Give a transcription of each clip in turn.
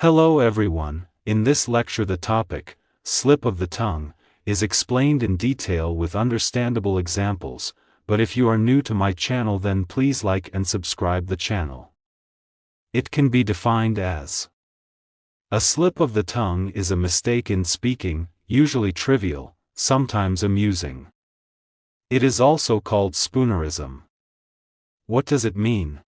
Hello everyone, in this lecture the topic, slip of the tongue, is explained in detail with understandable examples, but if you are new to my channel then please like and subscribe the channel. It can be defined as: a slip of the tongue is a mistake in speaking, usually trivial, sometimes amusing. It is also called Spoonerism. What does it mean?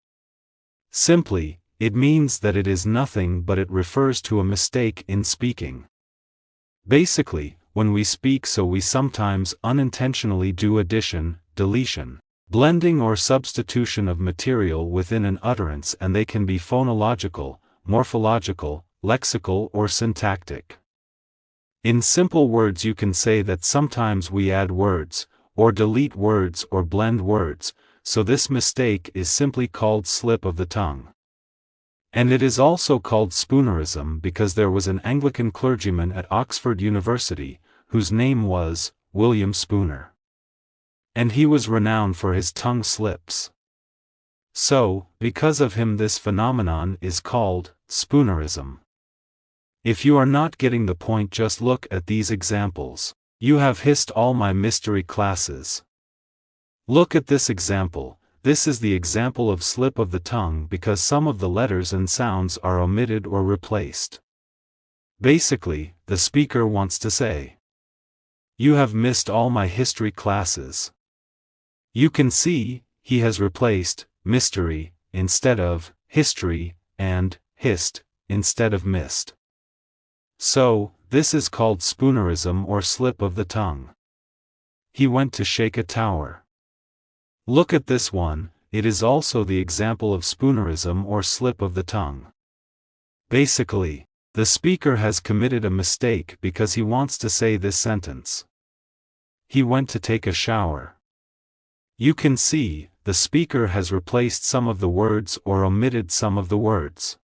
Simply, it means that it is nothing but it refers to a mistake in speaking. Basically, when we speak we sometimes unintentionally do addition, deletion, blending or substitution of material within an utterance, and they can be phonological, morphological, lexical or syntactic. In simple words you can say that sometimes we add words, or delete words or blend words, so this mistake is simply called slip of the tongue. And it is also called Spoonerism because there was an Anglican clergyman at Oxford University, whose name was William Spooner. And he was renowned for his tongue slips. So, because of him this phenomenon is called Spoonerism. If you are not getting the point, just look at these examples. You have hissed all my mystery classes. Look at this example. This is the example of slip of the tongue because some of the letters and sounds are omitted or replaced. Basically, the speaker wants to say, "You have missed all my history classes." You can see, he has replaced mystery instead of history and hissed instead of missed. So, this is called Spoonerism or slip of the tongue. He went to shake a tower. Look at this one, it is also the example of Spoonerism or slip of the tongue. Basically, the speaker has committed a mistake because he wants to say this sentence. He went to take a shower. You can see, the speaker has replaced some of the words or omitted some of the words.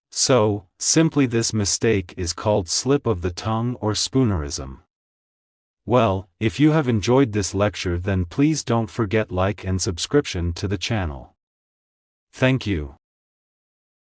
So, simply this mistake is called slip of the tongue or Spoonerism. Well, if you have enjoyed this lecture then please don't forget like and subscription to the channel. Thank you.